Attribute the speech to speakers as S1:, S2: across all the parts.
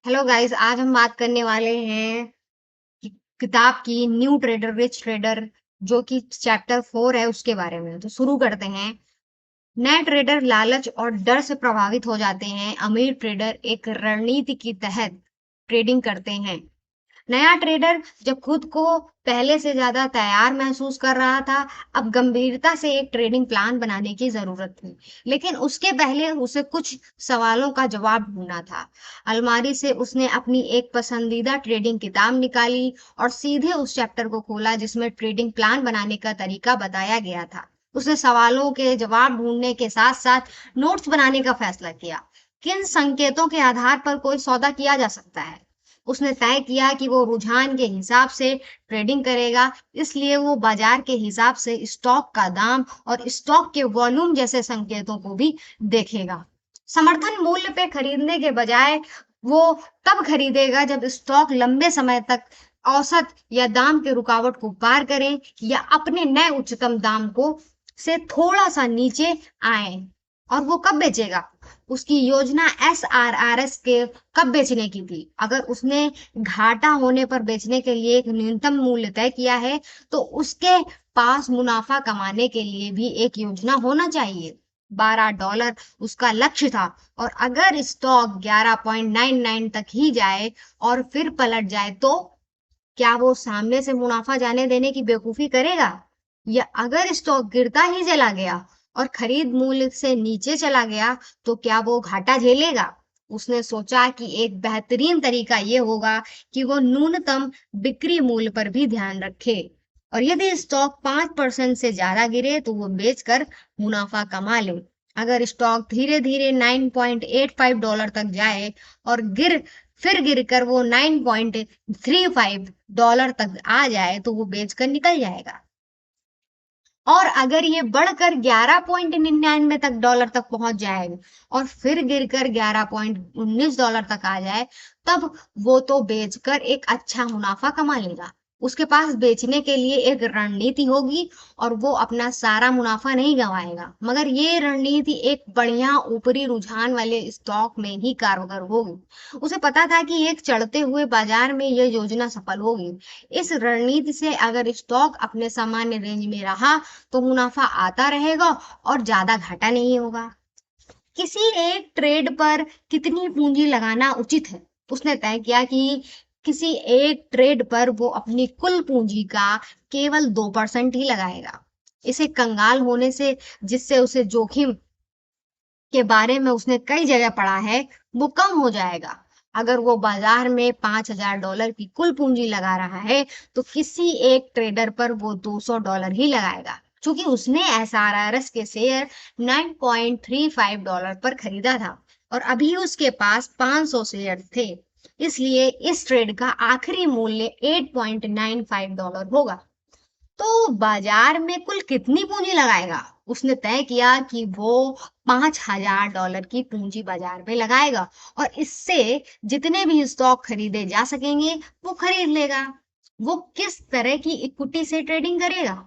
S1: Hello guys, आज हम बात करने वाले हैं कि किताब की न्यू ट्रेडर रिच ट्रेडर जो कि चैप्टर 4 है उसके बारे में। तो शुरू करते हैं। नए ट्रेडर लालच और डर से प्रभावित हो जाते हैं। अमीर ट्रेडर एक रणनीति के तहत ट्रेडिंग करते हैं। नया ट्रेडर जब खुद को पहले से ज्यादा तैयार महसूस कर रहा था, अब गंभीरता से एक ट्रेडिंग प्लान बनाने की जरूरत थी। लेकिन उसके पहले उसे कुछ सवालों का जवाब ढूंढना था। अलमारी से उसने अपनी एक पसंदीदा ट्रेडिंग किताब निकाली और सीधे उस चैप्टर को खोला जिसमें ट्रेडिंग प्लान बनाने का तरीका बताया गया था। उसने सवालों के जवाब ढूंढने के साथ साथ नोट्स बनाने का फैसला किया। किन संकेतों के आधार पर कोई सौदा किया जा सकता है। उसने तय किया कि वो रुझान के हिसाब से ट्रेडिंग करेगा, इसलिए वो बाजार के हिसाब से स्टॉक का दाम और स्टॉक के वॉल्यूम जैसे संकेतों को भी देखेगा। समर्थन मूल्य पे खरीदने के बजाय वो तब खरीदेगा जब स्टॉक लंबे समय तक औसत या दाम के रुकावट को पार करें या अपने नए उच्चतम दाम को से थोड़ा सा नीचे आए। और वो कब बेचेगा? उसकी योजना एसआरआरएस के कब बेचने की थी। अगर उसने घाटा होने पर बेचने के लिए एक न्यूनतम मूल्य तय किया है, तो उसके पास मुनाफा कमाने के लिए भी एक योजना होना चाहिए। $12 उसका लक्ष्य था, और अगर स्टॉक 11.99 तक ही जाए और फिर पलट जाए तो क्या वो सामने से मुनाफा जाने देने की बेवकूफी करेगा? या अगर स्टॉक गिरता ही चला गया और खरीद मूल्य से नीचे चला गया, तो क्या वो घाटा झेलेगा? उसने सोचा कि एक बेहतरीन तरीका ये होगा कि वो न्यूनतम बिक्री मूल्य पर भी ध्यान रखे, और यदि स्टॉक 5% से ज्यादा गिरे तो वो बेचकर मुनाफा कमा ले। अगर स्टॉक धीरे धीरे $9.85 तक जाए और फिर गिरकर वो $9.35 तक आ जाए तो वो बेचकर निकल जाएगा। और अगर ये बढ़कर 11.99 तक डॉलर तक पहुंच जाए और फिर गिरकर $11.19 तक आ जाए, तब वो तो बेचकर एक अच्छा मुनाफा कमा लेगा। उसके पास बेचने के लिए एक रणनीति होगी और वो अपना सारा मुनाफा नहीं गंवाएगा, मगर ये रणनीति एक बढ़िया ऊपरी रुझान वाले स्टॉक में ही कारगर होगी। उसे पता था कि एक चढ़ते हुए बाजार में यह योजना सफल होगी। इस रणनीति से अगर स्टॉक अपने सामान्य रेंज में रहा तो मुनाफा आता रहेगा और ज्यादा घाटा नहीं होगा। किसी एक ट्रेड पर कितनी पूंजी लगाना उचित है? उसने तय किया कि किसी एक ट्रेड पर वो अपनी कुल पूंजी का केवल 2% ही लगाएगा। इसे कंगाल होने से, जिससे उसे जोखिम के बारे में उसने कई जगह पढ़ा है, वो कम हो जाएगा। अगर वो बाजार में $5,000 की कुल पूंजी लगा रहा है, तो किसी एक ट्रेडर पर वो $200 ही लगाएगा, क्योंकि उसने एसआरआरएस के शेयर $9.35 पर खरीदा था और अभी उसके पास 500 शेयर थे। इसलिए इस ट्रेड का आखिरी मूल्य $8.95 होगा। तो बाजार में कुल कितनी पूंजी लगाएगा? उसने तय किया कि वो $5,000 की पूंजी बाजार में लगाएगा, और इससे जितने भी स्टॉक खरीदे जा सकेंगे वो खरीद लेगा। वो किस तरह की इक्विटी से ट्रेडिंग करेगा?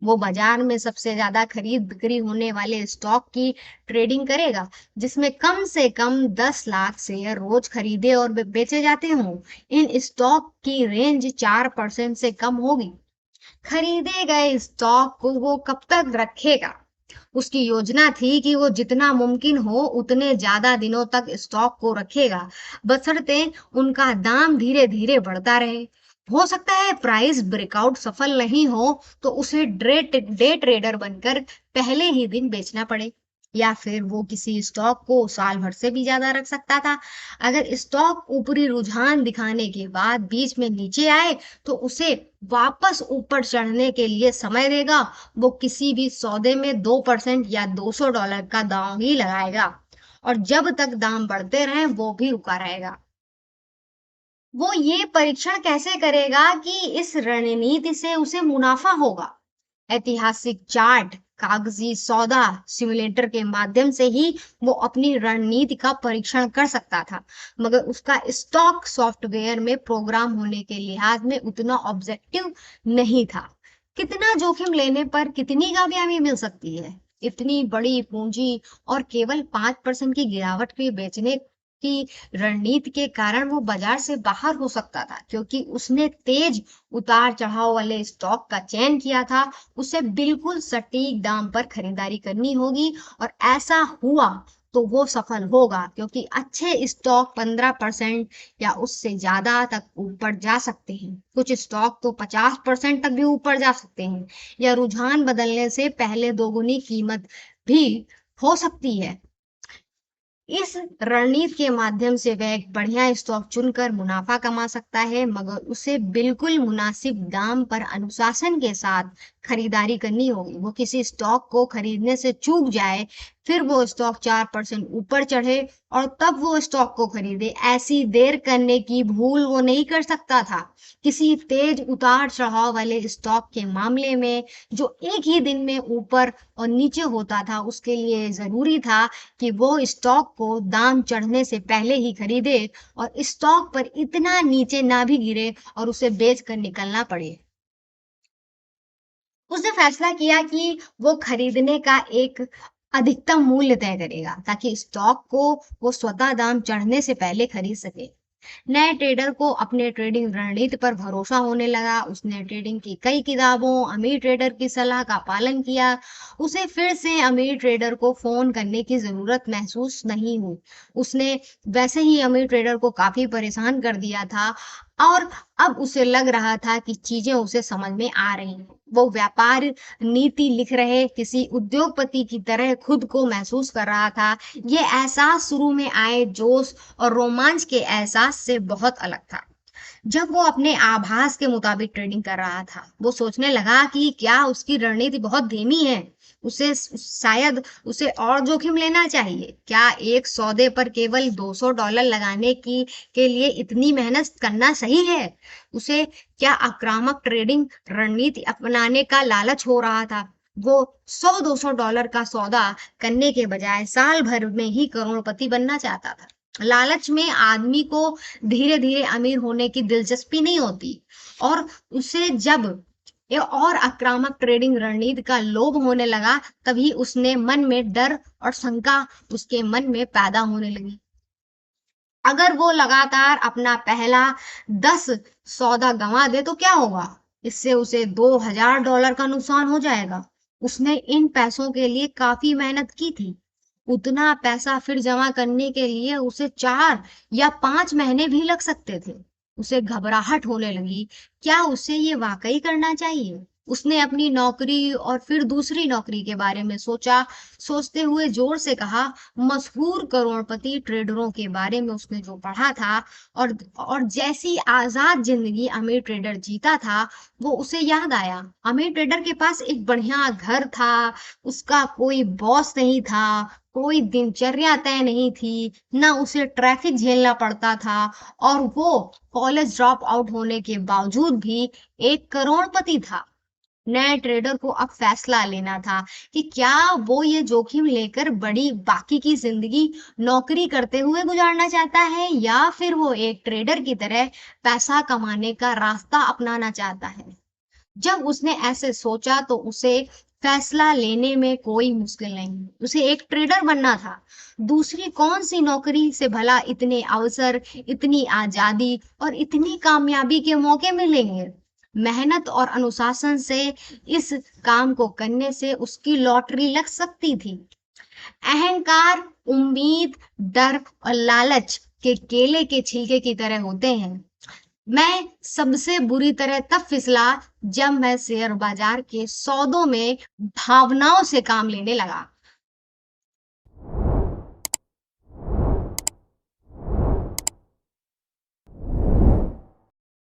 S1: वो बाजार में सबसे ज्यादा खरीद बिक्री होने वाले स्टॉक की ट्रेडिंग करेगा, जिसमें कम से कम 10 लाख शेयर रोज खरीदे और बेचे जाते हों। इन स्टॉक की रेंज 4% से कम होगी। खरीदे गए स्टॉक को वो कब तक रखेगा? उसकी योजना थी कि वो जितना मुमकिन हो उतने ज्यादा दिनों तक स्टॉक को रखेगा, बशर्ते उनका दाम धीरे धीरे बढ़ता रहे। हो सकता है प्राइस ब्रेकआउट सफल नहीं हो तो उसे डे ट्रेडर बनकर पहले ही दिन बेचना पड़े, या फिर वो किसी स्टॉक को साल भर से भी ज्यादा रख सकता था। अगर स्टॉक ऊपरी रुझान दिखाने के बाद बीच में नीचे आए, तो उसे वापस ऊपर चढ़ने के लिए समय देगा। वो किसी भी सौदे में 2% या $200 का दांव ही लगाएगा, और जब तक दाम बढ़ते रहे वो भी रुका रहेगा। वो ये परीक्षण कैसे करेगा कि इस रणनीति से उसे मुनाफा होगा? ऐतिहासिक चार्ट, कागजी सौदा, सिमुलेटर के माध्यम से ही वो अपनी रणनीति का परीक्षण कर सकता था, मगर उसका स्टॉक सॉफ्टवेयर में प्रोग्राम होने के लिहाज में उतना ऑब्जेक्टिव नहीं था। कितना जोखिम लेने पर कितनी कामयाबी मिल सकती है? इतनी बड़ी पूंजी और केवल 5% की गिरावट के बेचने की रणनीति के कारण वो बाजार से बाहर हो सकता था, क्योंकि उसने तेज उतार चढ़ाव वाले स्टॉक का चयन किया था। उसे बिल्कुल सटीक दाम पर खरीदारी करनी होगी, और ऐसा हुआ तो वो सफल होगा, क्योंकि अच्छे स्टॉक 15% या उससे ज्यादा तक ऊपर जा सकते हैं। कुछ स्टॉक तो 50% तक भी ऊपर जा सकते हैं, या रुझान बदलने से पहले दोगुनी कीमत भी हो सकती है। इस रणनीति के माध्यम से वह एक बढ़िया स्टॉक चुनकर मुनाफा कमा सकता है, मगर उसे बिल्कुल मुनासिब दाम पर अनुशासन के साथ खरीदारी करनी होगी। वो किसी स्टॉक को खरीदने से चूक जाए, फिर वो स्टॉक 4% ऊपर चढ़े और तब वो स्टॉक को खरीदे, ऐसी देर करने की भूल वो नहीं कर सकता था। किसी तेज उतार चढ़ाव वाले स्टॉक के मामले में, जो एक ही दिन में ऊपर और नीचे होता था, उसके लिए जरूरी था कि वो स्टॉक को दाम चढ़ने से पहले ही खरीदे और स्टॉक पर इतना नीचे ना भी गिरे और उसे बेच कर निकलना पड़े। उसने फैसला किया कि वो खरीदने का एक अधिकतम मूल्य तय करेगा, ताकि स्टॉक को वो स्वतः दाम चढ़ने से पहले खरीद सके। नए ट्रेडर को अपने ट्रेडिंग रणनीति पर भरोसा होने लगा। उसने ट्रेडिंग की कई किताबों, अमीर ट्रेडर की सलाह का पालन किया। उसे फिर से अमीर ट्रेडर को फोन करने की जरूरत महसूस नहीं हुई। उसने वैसे ही अमीर ट्रेडर को काफी परेशान कर दिया था, और अब उसे लग रहा था कि चीजें उसे समझ में आ रही हैं। वो व्यापार नीति लिख रहे किसी उद्योगपति की तरह खुद को महसूस कर रहा था। ये एहसास शुरू में आए जोश और रोमांच के एहसास से बहुत अलग था। जब वो अपने आभास के मुताबिक ट्रेडिंग कर रहा था, वो सोचने लगा कि क्या उसकी रणनीति बहुत धीमी है। उसे शायद उसे और जोखिम लेना चाहिए। क्या एक सौदे पर केवल $200 लगाने की के लिए इतनी मेहनत करना सही है? उसे क्या आक्रामक ट्रेडिंग रणनीति अपनाने का लालच हो रहा था? वो $100-200 का सौदा करने के बजाय साल भर में ही करोड़पति बनना चाहता था। लालच में आदमी को धीरे धीरे अमीर होने की दिलचस्पी नहीं होती, और उसे जब ये और आक्रामक ट्रेडिंग रणनीति का लोभ होने लगा, तभी उसने मन में डर और शंका उसके मन में पैदा होने लगी। अगर वो लगातार अपना पहला 10 सौदा गंवा दे तो क्या होगा? इससे उसे $2000 का नुकसान हो जाएगा। उसने इन पैसों के लिए काफी मेहनत की थी। उतना पैसा फिर जमा करने के लिए उसे 4 या 5 महीने भी लग सकते थे। उसे घबराहट होने लगी। क्या उसे ये वाकई करना चाहिए? उसने अपनी नौकरी और फिर दूसरी नौकरी के बारे में सोचा। सोचते हुए जोर से कहा, मशहूर करोड़पति ट्रेडरों के बारे में उसने जो पढ़ा था, और जैसी आजाद जिंदगी अमीर ट्रेडर जीता था, वो उसे याद आया। अमीर ट्रेडर के पास एक बढ़िया घर था, उसका कोई बॉस नहीं था, कोई दिनचर्या तय नहीं थी, ना उसे ट्रैफिक झेलना पड़ता था, और वो कॉलेज ड्रॉप आउट होने के बावजूद भी एक करोड़पति था। नए ट्रेडर को अब फैसला लेना था कि क्या वो ये जोखिम लेकर बड़ी बाकी की जिंदगी नौकरी करते हुए गुजारना चाहता है, या फिर वो एक ट्रेडर की तरह पैसा कमाने का रास्ता अपनाना चाहता है। जब उसने ऐसे सोचा तो उसे फैसला लेने में कोई मुश्किल नहीं। उसे एक ट्रेडर बनना था। दूसरी कौन सी नौकरी से भला इतने अवसर, इतनी आजादी और इतनी कामयाबी के मौके मिलेंगे? मेहनत और अनुशासन से इस काम को करने से उसकी लॉटरी लग सकती थी। अहंकार, उम्मीद, डर और लालच के केले के छिलके की तरह होते हैं। मैं सबसे बुरी तरह तब फिसला जब मैं शेयर बाजार के सौदों में भावनाओं से काम लेने लगा।